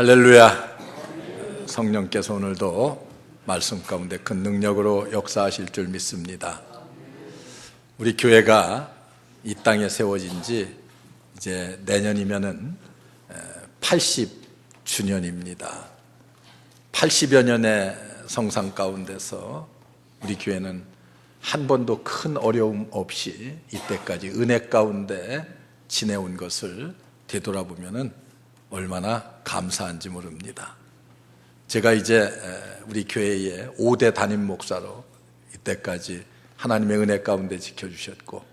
할렐루야. 성령께서 오늘도 말씀 가운데 큰 능력으로 역사하실 줄 믿습니다. 우리 교회가 이 땅에 세워진 지 이제 내년이면은 80주년입니다. 80여 년의 성상 가운데서 우리 교회는 한 번도 큰 어려움 없이 이때까지 은혜 가운데 지내온 것을 되돌아보면은 얼마나 감사한지 모릅니다. 제가 이제 우리 교회의 5대 담임 목사로 이때까지 하나님의 은혜 가운데 지켜주셨고,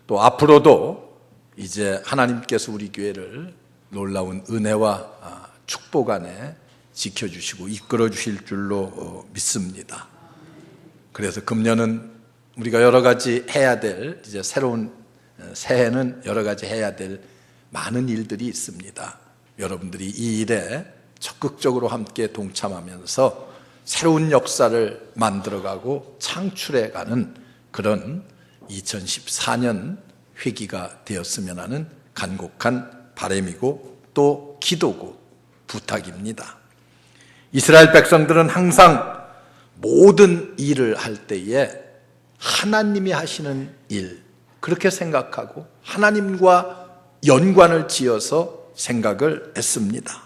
또 앞으로도 이제 하나님께서 우리 교회를 놀라운 은혜와 축복 안에 지켜주시고 이끌어 주실 줄로 믿습니다. 그래서 금년은 우리가 여러 가지 해야 될, 이제 새로운 새해는 여러 가지 해야 될 많은 일들이 있습니다. 여러분들이 이 일에 적극적으로 함께 동참하면서 새로운 역사를 만들어가고 창출해가는 그런 2014년 회기가 되었으면 하는 간곡한 바람이고 또 기도고 부탁입니다. 이스라엘 백성들은 항상 모든 일을 할 때에 하나님이 하시는 일, 그렇게 생각하고 하나님과 연관을 지어서 생각을 했습니다.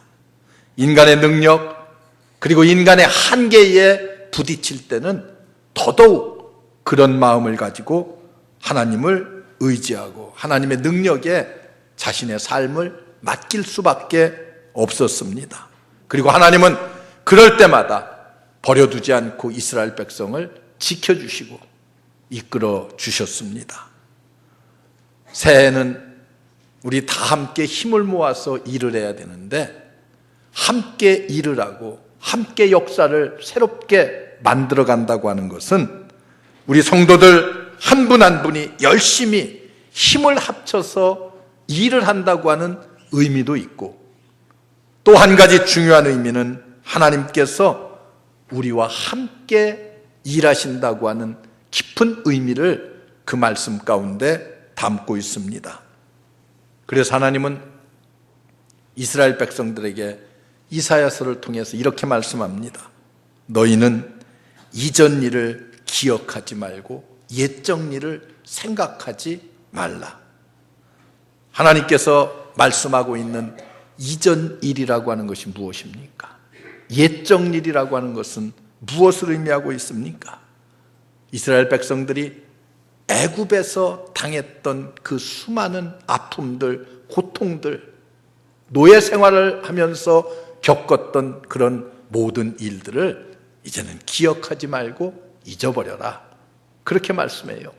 인간의 능력 그리고 인간의 한계에 부딪힐 때는 더더욱 그런 마음을 가지고 하나님을 의지하고 하나님의 능력에 자신의 삶을 맡길 수밖에 없었습니다. 그리고 하나님은 그럴 때마다 버려두지 않고 이스라엘 백성을 지켜주시고 이끌어 주셨습니다. 새해는 우리 다 함께 힘을 모아서 일을 해야 되는데, 함께 일을 하고 함께 역사를 새롭게 만들어 간다고 하는 것은 우리 성도들 한 분 한 분이 열심히 힘을 합쳐서 일을 한다고 하는 의미도 있고, 또 한 가지 중요한 의미는 하나님께서 우리와 함께 일하신다고 하는 깊은 의미를 그 말씀 가운데 담고 있습니다. 그래서 하나님은 이스라엘 백성들에게 이사야서를 통해서 이렇게 말씀합니다. 너희는 이전 일을 기억하지 말고 옛적 일을 생각하지 말라. 하나님께서 말씀하고 있는 이전 일이라고 하는 것이 무엇입니까? 옛적 일이라고 하는 것은 무엇을 의미하고 있습니까? 이스라엘 백성들이 애굽에서 당했던 그 수많은 아픔들, 고통들, 노예 생활을 하면서 겪었던 그런 모든 일들을 이제는 기억하지 말고 잊어버려라. 그렇게 말씀해요.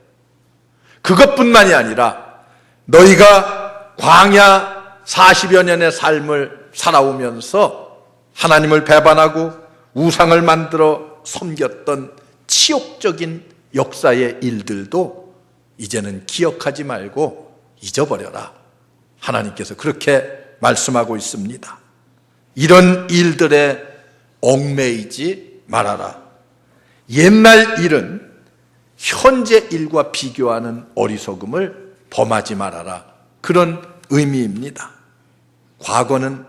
그것뿐만이 아니라 너희가 광야 40여 년의 삶을 살아오면서 하나님을 배반하고 우상을 만들어 섬겼던 치욕적인 역사의 일들도 이제는 기억하지 말고 잊어버려라. 하나님께서 그렇게 말씀하고 있습니다. 이런 일들에 얽매이지 말아라. 옛날 일은 현재 일과 비교하는 어리석음을 범하지 말아라. 그런 의미입니다. 과거는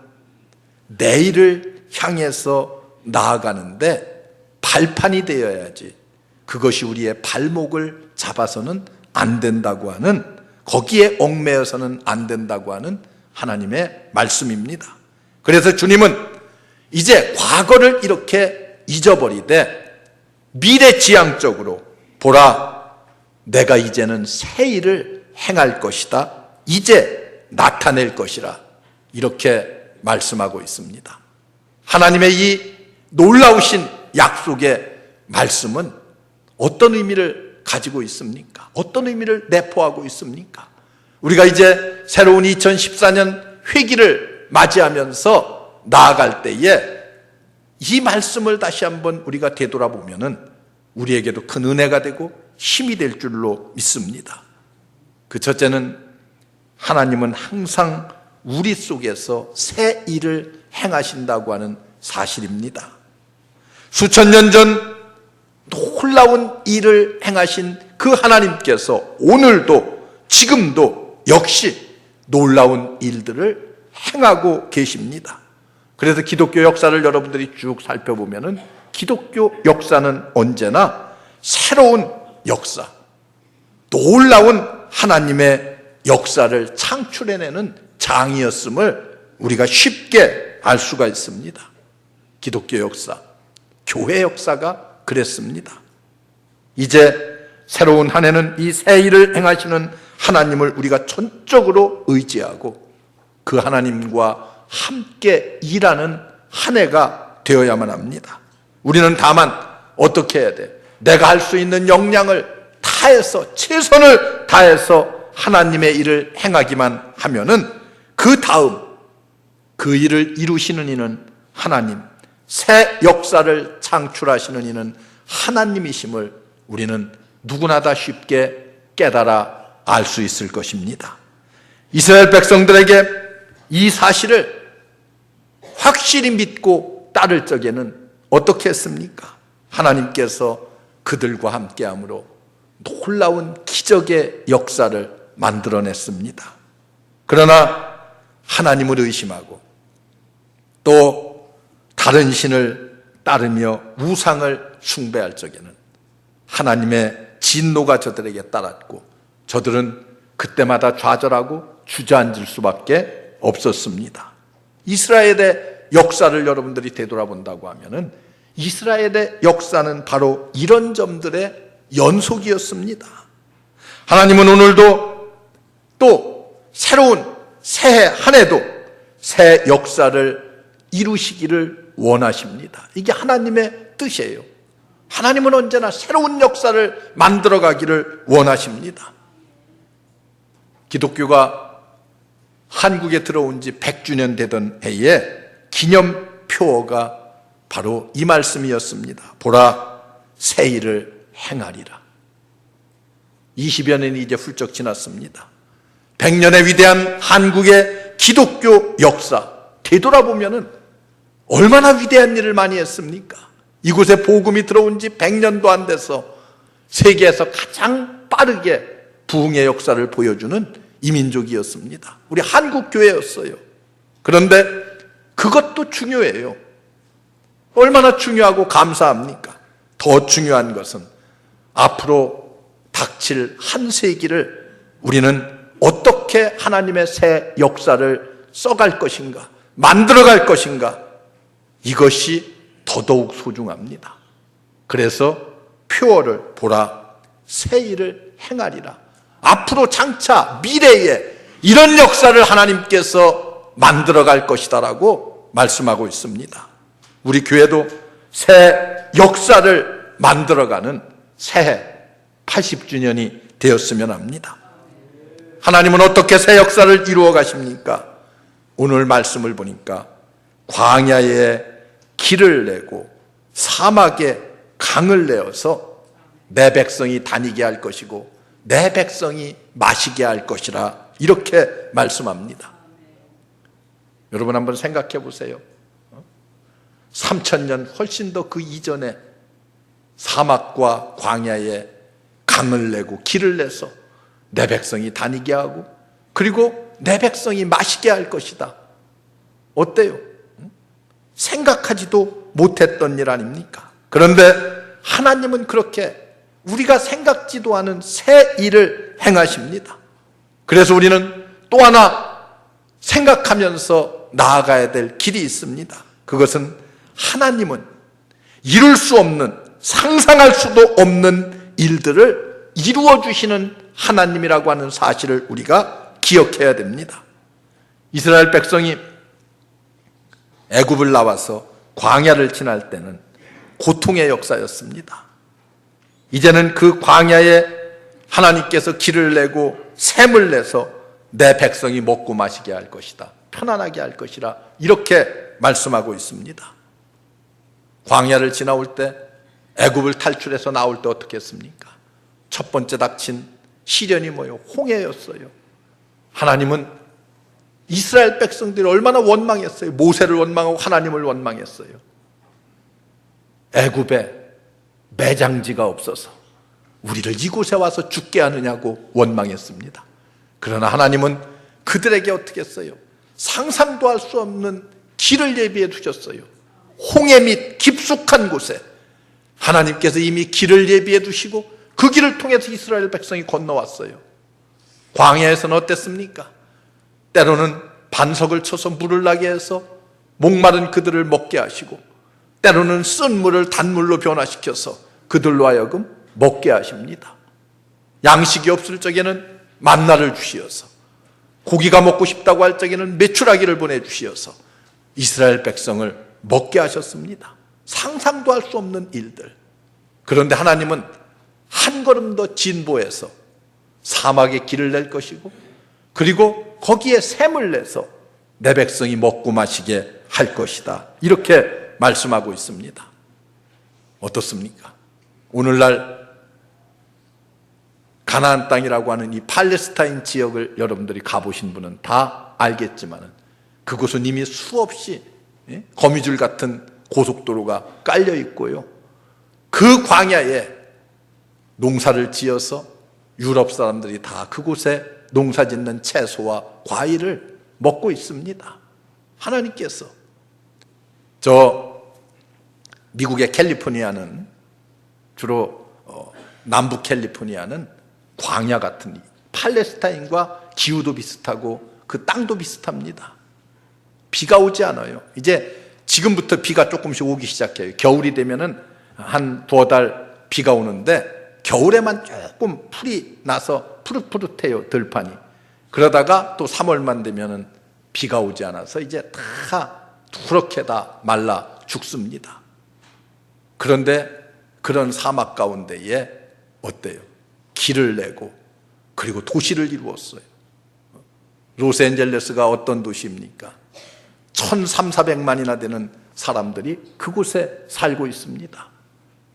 내일을 향해서 나아가는데 발판이 되어야지, 그것이 우리의 발목을 잡아서는 안 된다고 하는, 거기에 얽매여서는 안 된다고 하는 하나님의 말씀입니다. 그래서 주님은 이제 과거를 이렇게 잊어버리되 미래지향적으로 보라, 내가 이제는 새 일을 행할 것이다. 이제 나타낼 것이라. 이렇게 말씀하고 있습니다. 하나님의 이 놀라우신 약속의 말씀은 어떤 의미를 가지고 있습니까? 어떤 의미를 내포하고 있습니까? 우리가 이제 새로운 2014년 회기를 맞이하면서 나아갈 때에 이 말씀을 다시 한번 우리가 되돌아보면은 우리에게도 큰 은혜가 되고 힘이 될 줄로 믿습니다. 그 첫째는 하나님은 항상 우리 속에서 새 일을 행하신다고 하는 사실입니다. 수천 년 전 놀라운 일을 행하신 그 하나님께서 오늘도 지금도 역시 놀라운 일들을 행하고 계십니다. 그래서 기독교 역사를 여러분들이 쭉 살펴보면은 기독교 역사는 언제나 새로운 역사, 놀라운 하나님의 역사를 창출해내는 장이었음을 우리가 쉽게 알 수가 있습니다. 기독교 역사, 교회 역사가 그랬습니다. 이제 새로운 한 해는 이 새 일을 행하시는 하나님을 우리가 전적으로 의지하고 그 하나님과 함께 일하는 한 해가 되어야만 합니다. 우리는 다만 어떻게 해야 돼? 내가 할 수 있는 역량을 다해서, 최선을 다해서 하나님의 일을 행하기만 하면은 그 다음 그 일을 이루시는 이는 하나님, 새 역사를 창출하시는 이는 하나님이심을 우리는 누구나 다 쉽게 깨달아 알 수 있을 것입니다. 이스라엘 백성들에게 이 사실을 확실히 믿고 따를 적에는 어떻게 했습니까? 하나님께서 그들과 함께함으로 놀라운 기적의 역사를 만들어냈습니다. 그러나 하나님을 의심하고 또 다른 신을 따르며 우상을 숭배할 적에는 하나님의 진노가 저들에게 따랐고 저들은 그때마다 좌절하고 주저앉을 수밖에 없었습니다. 이스라엘의 역사를 여러분들이 되돌아본다고 하면은 이스라엘의 역사는 바로 이런 점들의 연속이었습니다. 하나님은 오늘도 또 새로운 새해 한 해도 새 역사를 이루시기를 원하십니다. 이게 하나님의 뜻이에요. 하나님은 언제나 새로운 역사를 만들어가기를 원하십니다. 기독교가 한국에 들어온 지 100주년 되던 해에 기념표어가 바로 이 말씀이었습니다. 보라, 새 일을 행하리라. 20여 년이 이제 훌쩍 지났습니다. 100년의 위대한 한국의 기독교 역사 되돌아보면은 얼마나 위대한 일을 많이 했습니까? 이곳에 복음이 들어온 지 100년도 안 돼서 세계에서 가장 빠르게 부흥의 역사를 보여주는 이민족이었습니다. 우리 한국교회였어요. 그런데 그것도 중요해요. 얼마나 중요하고 감사합니까? 더 중요한 것은 앞으로 닥칠 한 세기를 우리는 어떻게 하나님의 새 역사를 써갈 것인가, 만들어갈 것인가, 이것이 더더욱 소중합니다. 그래서 표어를 보라, 새 일을 행하리라. 앞으로 장차 미래에 이런 역사를 하나님께서 만들어갈 것이다라고 말씀하고 있습니다. 우리 교회도 새 역사를 만들어가는 새해 80주년이 되었으면 합니다. 하나님은 어떻게 새 역사를 이루어 가십니까? 오늘 말씀을 보니까 광야에 길을 내고 사막에 강을 내어서 내 백성이 다니게 할 것이고 내 백성이 마시게 할 것이라 이렇게 말씀합니다. 여러분 한번 생각해 보세요. 3000년 훨씬 더 그 이전에 사막과 광야에 강을 내고 길을 내서 내 백성이 다니게 하고 그리고 내 백성이 마시게 할 것이다. 어때요? 생각하지도 못했던 일 아닙니까? 그런데 하나님은 그렇게 우리가 생각지도 않은 새 일을 행하십니다. 그래서 우리는 또 하나 생각하면서 나아가야 될 길이 있습니다. 그것은 하나님은 이룰 수 없는, 상상할 수도 없는 일들을 이루어 주시는 하나님이라고 하는 사실을 우리가 기억해야 됩니다. 이스라엘 백성이 애굽을 나와서 광야를 지날 때는 고통의 역사였습니다. 이제는 그 광야에 하나님께서 길을 내고 샘을 내서 내 백성이 먹고 마시게 할 것이다, 편안하게 할 것이라 이렇게 말씀하고 있습니다. 광야를 지나올 때, 애굽을 탈출해서 나올 때 어떻게 했습니까? 첫 번째 닥친 시련이 뭐예요? 홍해였어요. 하나님은 이스라엘 백성들이 얼마나 원망했어요. 모세를 원망하고 하나님을 원망했어요. 애굽에 매장지가 없어서 우리를 이곳에 와서 죽게 하느냐고 원망했습니다. 그러나 하나님은 그들에게 어떻게 했어요? 상상도 할 수 없는 길을 예비해 두셨어요. 홍해 밑 깊숙한 곳에 하나님께서 이미 길을 예비해 두시고 그 길을 통해서 이스라엘 백성이 건너왔어요. 광야에서는 어땠습니까? 때로는 반석을 쳐서 물을 나게 해서 목마른 그들을 먹게 하시고, 때로는 쓴 물을 단물로 변화시켜서 그들로 하여금 먹게 하십니다. 양식이 없을 적에는 만나를 주시어서, 고기가 먹고 싶다고 할 적에는 메추라기를 보내주시어서 이스라엘 백성을 먹게 하셨습니다. 상상도 할 수 없는 일들. 그런데 하나님은 한 걸음 더 진보해서 사막에 길을 낼 것이고, 그리고 거기에 샘을 내서 내 백성이 먹고 마시게 할 것이다, 이렇게 말씀하고 있습니다. 어떻습니까? 오늘날 가나안 땅이라고 하는 이 팔레스타인 지역을 여러분들이 가보신 분은 다 알겠지만, 그곳은 이미 수없이 거미줄 같은 고속도로가 깔려 있고요, 그 광야에 농사를 지어서 유럽 사람들이 다 그곳에 농사 짓는 채소와 과일을 먹고 있습니다. 하나님께서 미국의 캘리포니아는 주로 남부 캘리포니아는 광야 같은, 팔레스타인과 기후도 비슷하고 그 땅도 비슷합니다. 비가 오지 않아요. 이제 지금부터 비가 조금씩 오기 시작해요. 겨울이 되면은 한 2달 비가 오는데, 겨울에만 조금 풀이 나서 푸릇푸릇해요, 들판이. 그러다가 또 3월만 되면은 비가 오지 않아서 이제 다 그렇게 다 말라 죽습니다. 그런데 그런 사막 가운데에 어때요? 길을 내고 그리고 도시를 이루었어요. 로스앤젤레스가 어떤 도시입니까? 1,300~1,400만이나 되는 사람들이 그곳에 살고 있습니다.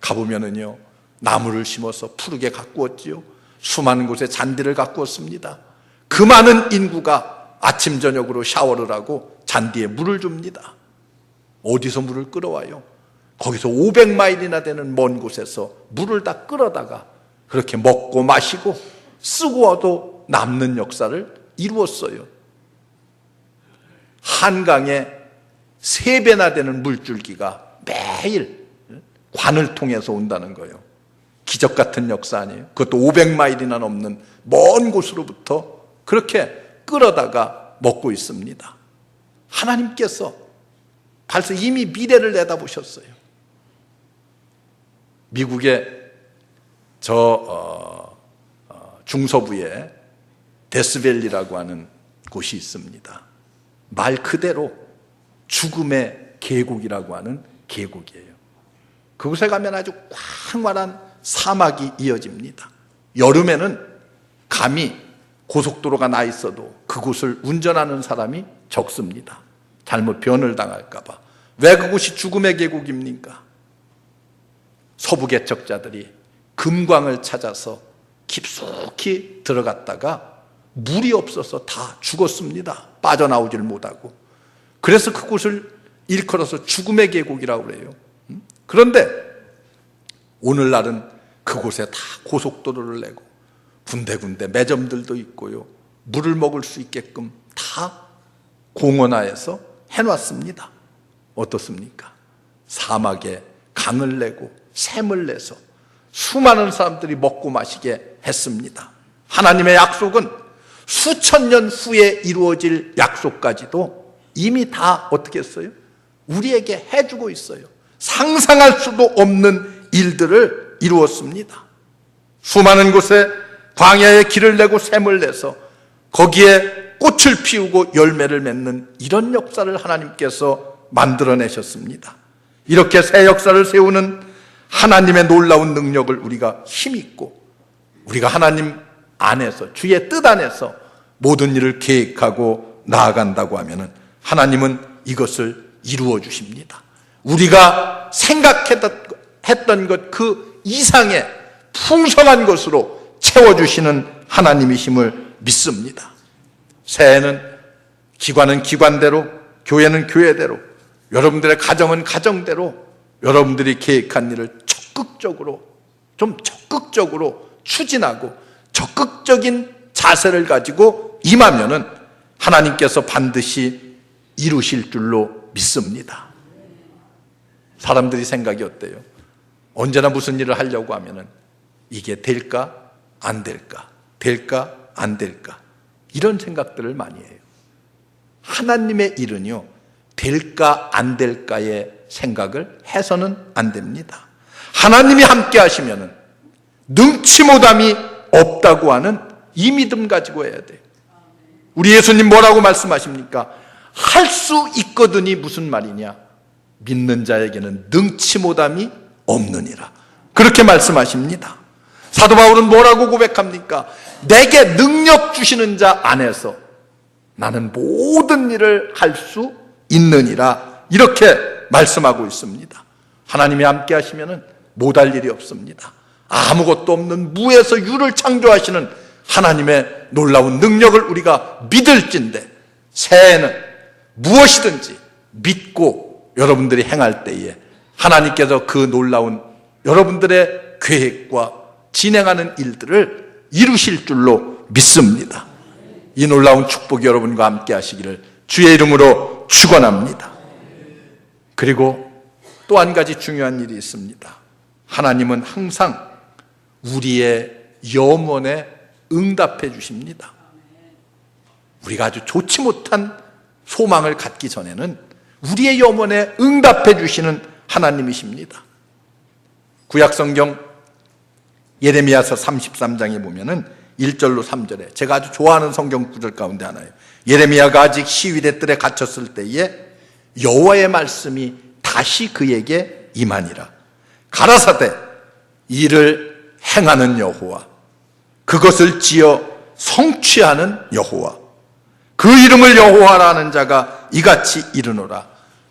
가보면은요, 나무를 심어서 푸르게 가꾸었지요. 수많은 곳에 잔디를 가꾸었습니다. 그 많은 인구가 아침 저녁으로 샤워를 하고 잔디에 물을 줍니다. 어디서 물을 끌어와요? 거기서 500마일이나 되는 먼 곳에서 물을 다 끌어다가 그렇게 먹고 마시고 쓰고 와도 남는 역사를 이루었어요. 한강에 3배나 되는 물줄기가 매일 관을 통해서 온다는 거예요. 기적 같은 역사 아니에요? 그것도 500마일이나 넘는 먼 곳으로부터 그렇게 끌어다가 먹고 있습니다. 하나님께서 벌써 이미 미래를 내다보셨어요. 미국의 중서부에 데스밸리라고 하는 곳이 있습니다. 말 그대로 죽음의 계곡이라고 하는 계곡이에요. 그곳에 가면 아주 광활한 사막이 이어집니다. 여름에는 감히 고속도로가 나 있어도 그곳을 운전하는 사람이 적습니다. 잘못 변을 당할까 봐. 왜 그곳이 죽음의 계곡입니까? 서부 개척자들이 금광을 찾아서 깊숙이 들어갔다가 물이 없어서 다 죽었습니다. 빠져나오질 못하고. 그래서 그곳을 일컬어서 죽음의 계곡이라고 그래요. 그런데 오늘날은 그곳에 다 고속도로를 내고 군데군데 매점들도 있고요, 물을 먹을 수 있게끔 다 공원화해서 해놨습니다. 어떻습니까? 사막에 강을 내고 샘을 내서 수많은 사람들이 먹고 마시게 했습니다. 하나님의 약속은 수천 년 후에 이루어질 약속까지도 이미 다 어떻게 했어요? 우리에게 해주고 있어요. 상상할 수도 없는 일들을 이루었습니다. 수많은 곳에 광야에 길을 내고 샘을 내서 거기에 꽃을 피우고 열매를 맺는 이런 역사를 하나님께서 만들어내셨습니다. 이렇게 새 역사를 세우는 하나님의 놀라운 능력을 우리가 힘있고, 우리가 하나님 안에서, 주의 뜻 안에서 모든 일을 계획하고 나아간다고 하면은 하나님은 이것을 이루어 주십니다. 우리가 생각했던 것 그 이상의 풍성한 것으로 채워주시는 하나님이심을 믿습니다. 새해는 기관은 기관대로, 교회는 교회대로, 여러분들의 가정은 가정대로 여러분들이 계획한 일을 적극적으로 추진하고 적극적인 자세를 가지고 임하면은 하나님께서 반드시 이루실 줄로 믿습니다. 사람들이 생각이 어때요? 언제나 무슨 일을 하려고 하면은 이게 될까 안 될까, 될까 안 될까, 이런 생각들을 많이 해요. 하나님의 일은요, 될까 안 될까의 생각을 해서는 안 됩니다. 하나님이 함께 하시면은 능치 못함이 없다고 하는 이 믿음 가지고 해야 돼요. 우리 예수님 뭐라고 말씀하십니까? 할 수 있거든이 무슨 말이냐? 믿는 자에게는 능치 못함이 없느니라, 그렇게 말씀하십니다. 사도 바울은 뭐라고 고백합니까? 내게 능력 주시는 자 안에서 나는 모든 일을 할 수 있느니라, 이렇게 말씀하고 있습니다. 하나님이 함께 하시면 못할 일이 없습니다. 아무것도 없는 무에서 유를 창조하시는 하나님의 놀라운 능력을 우리가 믿을진데, 새해는 무엇이든지 믿고 여러분들이 행할 때에 하나님께서 그 놀라운 여러분들의 계획과 진행하는 일들을 이루실 줄로 믿습니다. 이 놀라운 축복이 여러분과 함께 하시기를 주의 이름으로 축원합니다. 그리고 또 한 가지 중요한 일이 있습니다. 하나님은 항상 우리의 염원에 응답해 주십니다. 우리가 아주 좋지 못한 소망을 갖기 전에는 우리의 염원에 응답해 주시는 하나님이십니다. 구약성경 예레미야서 33장에 보면은 1절로 3절에 제가 아주 좋아하는 성경 구절 가운데 하나예요. 예레미야가 아직 시위대 뜰에 갇혔을 때에 여호와의 말씀이 다시 그에게 임하니라. 가라사대 이를 행하는 여호와, 그것을 지어 성취하는 여호와, 그 이름을 여호와라 하는 자가 이같이 이르노라.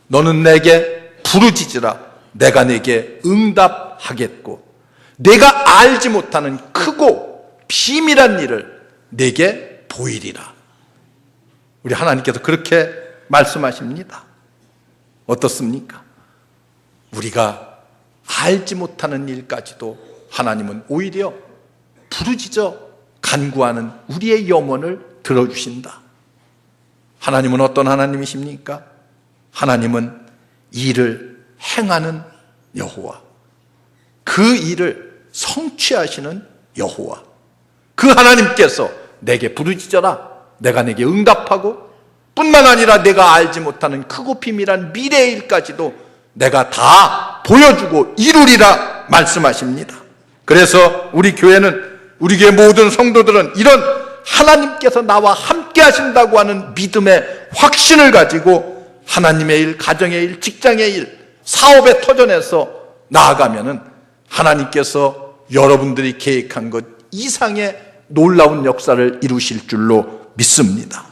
너는 내게 부르짖으라. 내가 내게 응답하겠고 내가 알지 못하는 크고 비밀한 일을 내게 보이리라. 우리 하나님께서 그렇게 말씀하십니다. 어떻습니까? 우리가 알지 못하는 일까지도 하나님은 오히려 부르짖어 간구하는 우리의 염원을 들어주신다. 하나님은 어떤 하나님이십니까? 하나님은 일을 행하는 여호와, 그 일을 성취하시는 여호와, 그 하나님께서 내게 부르짖어라. 내가 내게 응답하고 뿐만 아니라 내가 알지 못하는 크고 비밀한 미래의 일까지도 내가 다 보여주고 이루리라 말씀하십니다. 그래서 우리 교회는, 우리 교회 모든 성도들은 이런 하나님께서 나와 함께 하신다고 하는 믿음의 확신을 가지고 하나님의 일, 가정의 일, 직장의 일, 사업의 터전에서 나아가면은 하나님께서 여러분들이 계획한 것 이상의 놀라운 역사를 이루실 줄로 믿습니다.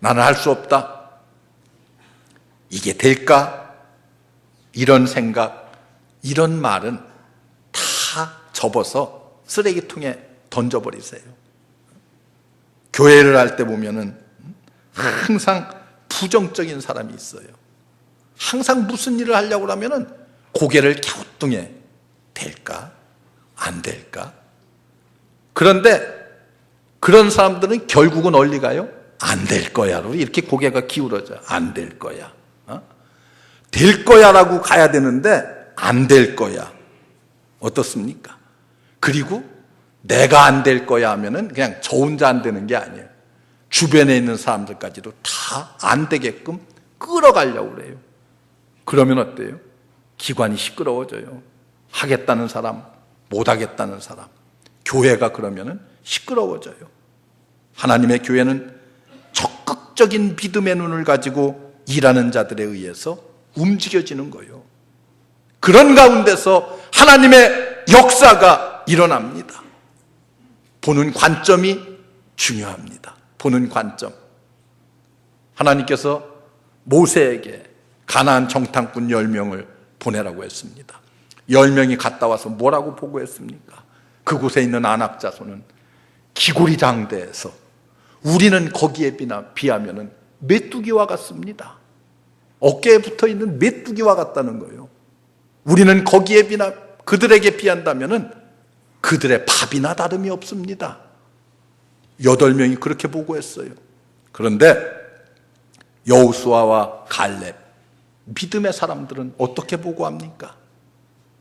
나는 할 수 없다, 이게 될까, 이런 생각, 이런 말은 다 접어서 쓰레기통에 던져버리세요. 교회를 할 때 보면은 항상 부정적인 사람이 있어요. 항상 무슨 일을 하려고 하면은 고개를 갸우뚱해. 될까? 안 될까? 그런데 그런 사람들은 결국은 어디 가요? 안 될 거야로 이렇게 고개가 기울어져. 안 될 거야. 될 거야라고 가야 되는데 안 될 거야. 어떻습니까? 그리고 내가 안 될 거야 하면은 그냥 저 혼자 안 되는 게 아니에요. 주변에 있는 사람들까지도 다 안 되게끔 끌어가려고 그래요. 그러면 어때요? 기관이 시끄러워져요. 하겠다는 사람, 못하겠다는 사람, 교회가 그러면은 시끄러워져요. 하나님의 교회는 적극적인 믿음의 눈을 가지고 일하는 자들에 의해서 움직여지는 거예요. 그런 가운데서 하나님의 역사가 일어납니다. 보는 관점이 중요합니다. 보는 관점. 하나님께서 모세에게 가나안 정탐꾼 10명을 보내라고 했습니다. 10명이 갔다 와서 뭐라고 보고했습니까? 그곳에 있는 아낙 자손은 기골이 장대해서 우리는 거기에 비하면 메뚜기와 같습니다. 어깨에 붙어있는 메뚜기와 같다는 거예요. 우리는 거기에 그들에게 비한다면 그들의 밥이나 다름이 없습니다. 8명이 그렇게 보고했어요. 그런데 여호수아와 갈렙, 믿음의 사람들은 어떻게 보고합니까?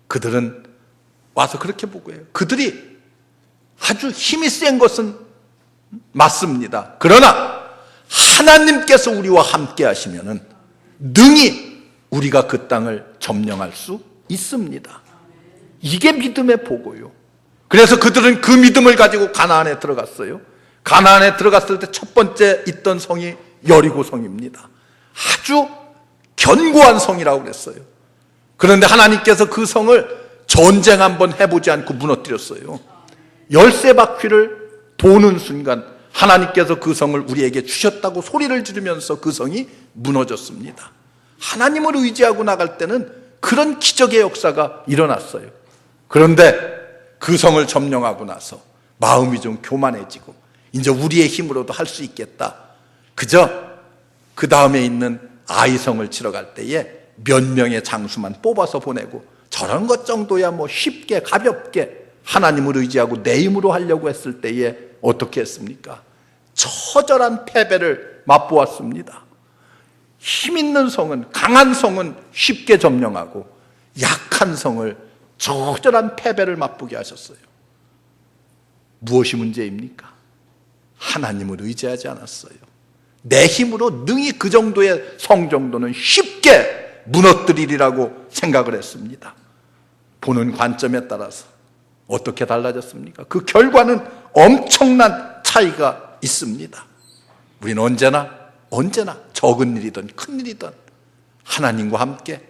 그들은 와서 그렇게 보고해요. 그들이 아주 힘이 센 것은 맞습니다. 그러나 하나님께서 우리와 함께 하시면은 능히 우리가 그 땅을 점령할 수 있습니다. 이게 믿음의 보고요. 그래서 그들은 그 믿음을 가지고 가나안에 들어갔어요. 가나안에 들어갔을 때 첫 번째 있던 성이 여리고 성입니다. 아주 견고한 성이라고 그랬어요. 그런데 하나님께서 그 성을 전쟁 한번 해보지 않고 무너뜨렸어요. 열세 바퀴를 도는 순간 하나님께서 그 성을 우리에게 주셨다고 소리를 지르면서 그 성이 무너졌습니다. 하나님을 의지하고 나갈 때는 그런 기적의 역사가 일어났어요. 그런데 그 성을 점령하고 나서 마음이 좀 교만해지고 이제 우리의 힘으로도 할 수 있겠다. 그저 그 다음에 있는 아이성을 치러 갈 때에 몇 명의 장수만 뽑아서 보내고 저런 것 정도야 뭐 쉽게 가볍게 하나님을 의지하고 내 힘으로 하려고 했을 때에 어떻게 했습니까? 처절한 패배를 맛보았습니다. 힘 있는 성은, 강한 성은 쉽게 점령하고 약한 성을 처절한 패배를 맛보게 하셨어요. 무엇이 문제입니까? 하나님을 의지하지 않았어요. 내 힘으로 능히 그 정도의 성 정도는 쉽게 무너뜨리리라고 생각을 했습니다. 보는 관점에 따라서 어떻게 달라졌습니까? 그 결과는 엄청난 차이가 있습니다. 우리는 언제나 적은 일이든 큰 일이든 하나님과 함께,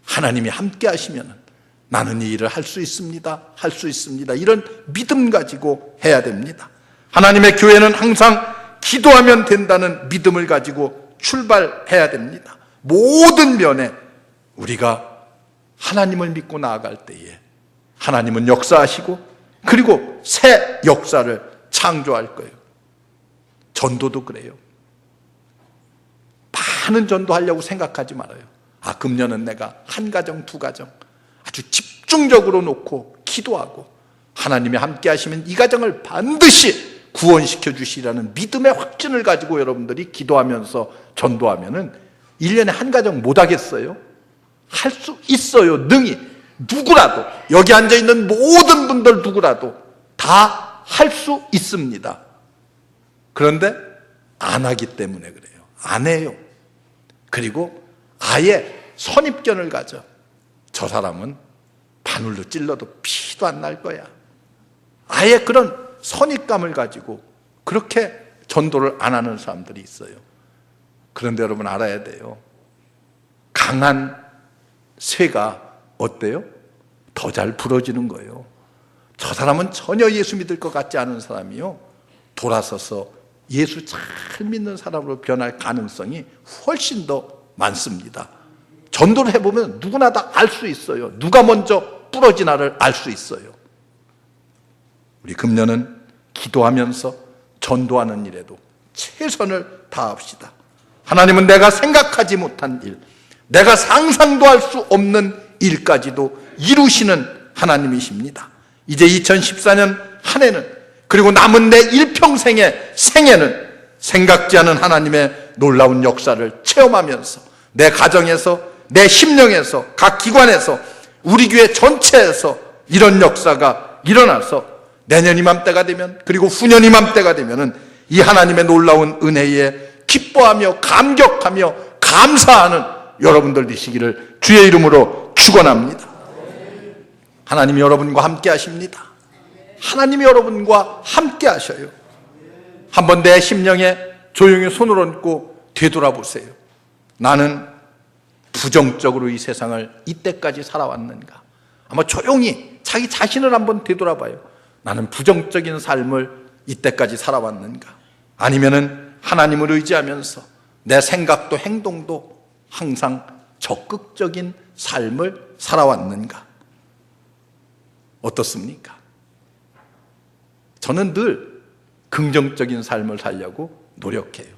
하나님이 함께 하시면 나는 이 일을 할 수 있습니다. 할 수 있습니다. 이런 믿음 가지고 해야 됩니다. 하나님의 교회는 항상 기도하면 된다는 믿음을 가지고 출발해야 됩니다. 모든 면에 우리가 하나님을 믿고 나아갈 때에 하나님은 역사하시고 그리고 새 역사를 창조할 거예요. 전도도 그래요. 많은 전도하려고 생각하지 말아요. 금년은 내가 한 가정, 두 가정 아주 집중적으로 놓고 기도하고 하나님이 함께 하시면 이 가정을 반드시 구원시켜 주시라는 믿음의 확신을 가지고 여러분들이 기도하면서 전도하면은 1년에 한 가정 못 하겠어요? 할 수 있어요. 능히 누구라도, 여기 앉아있는 모든 분들 누구라도 다 할 수 있습니다. 그런데 안 하기 때문에 그래요. 안 해요. 그리고 아예 선입견을 가져. 저 사람은 바늘로 찔러도 피도 안 날 거야. 아예 그런 선입감을 가지고 그렇게 전도를 안 하는 사람들이 있어요. 그런데 여러분 알아야 돼요. 강한 쇠가 어때요? 더 잘 부러지는 거예요. 저 사람은 전혀 예수 믿을 것 같지 않은 사람이요, 돌아서서 예수 잘 믿는 사람으로 변할 가능성이 훨씬 더 많습니다. 전도를 해보면 누구나 다 알 수 있어요. 누가 먼저 부러지나를 알 수 있어요. 우리 금년은 기도하면서 전도하는 일에도 최선을 다합시다. 하나님은 내가 생각하지 못한 일, 내가 상상도 할 수 없는 일까지도 이루시는 하나님이십니다. 이제 2014년 한 해는, 그리고 남은 내 일평생의 생애는 생각지 않은 하나님의 놀라운 역사를 체험하면서 내 가정에서, 내 심령에서, 각 기관에서, 우리 교회 전체에서 이런 역사가 일어나서 내년 이맘때가 되면, 그리고 후년 이맘때가 되면은 이 하나님의 놀라운 은혜에 기뻐하며 감격하며 감사하는 여러분들 되시기를 주의 이름으로 축원합니다. 하나님이 여러분과 함께 하십니다. 하나님이 여러분과 함께 하셔요. 한번 내 심령에 조용히 손을 얹고 되돌아보세요. 나는 부정적으로 이 세상을 이때까지 살아왔는가? 아마 조용히 자기 자신을 한번 되돌아봐요. 나는 부정적인 삶을 이때까지 살아왔는가? 아니면은 하나님을 의지하면서 내 생각도 행동도 항상 적극적인 삶을 살아왔는가? 어떻습니까? 저는 늘 긍정적인 삶을 살려고 노력해요.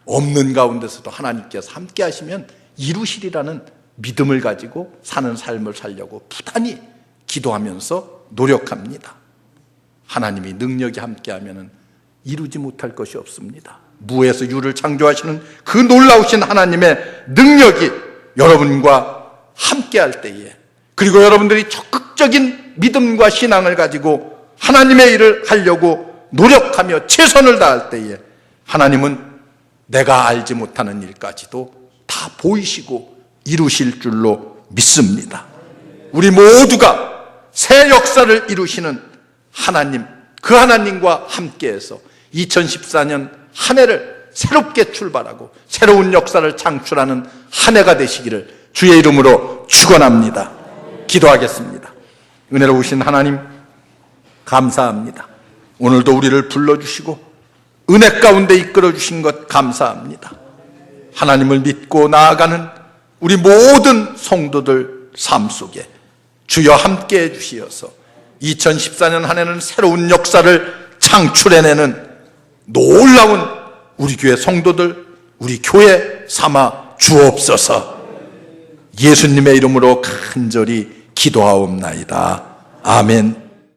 없는 가운데서도 하나님께서 함께 하시면 이루시리라는 믿음을 가지고 사는 삶을 살려고 부단히 기도하면서 노력합니다. 하나님이 능력이 함께하면 이루지 못할 것이 없습니다. 무에서 유를 창조하시는 그 놀라우신 하나님의 능력이 여러분과 함께할 때에, 그리고 여러분들이 적극적인 믿음과 신앙을 가지고 하나님의 일을 하려고 노력하며 최선을 다할 때에 하나님은 내가 알지 못하는 일까지도 다 보이시고 이루실 줄로 믿습니다. 우리 모두가 새 역사를 이루시는 하나님, 그 하나님과 함께해서 2014년 한 해를 새롭게 출발하고 새로운 역사를 창출하는 한 해가 되시기를 주의 이름으로 축원합니다. 기도하겠습니다. 은혜로우신 하나님, 감사합니다. 오늘도 우리를 불러주시고 은혜 가운데 이끌어주신 것 감사합니다. 하나님을 믿고 나아가는 우리 모든 성도들 삶 속에 주여 함께해 주시어서 2014년 한 해는 새로운 역사를 창출해내는 놀라운 우리 교회 성도들, 우리 교회 삼아 주옵소서. 예수님의 이름으로 간절히 기도하옵나이다. 아멘.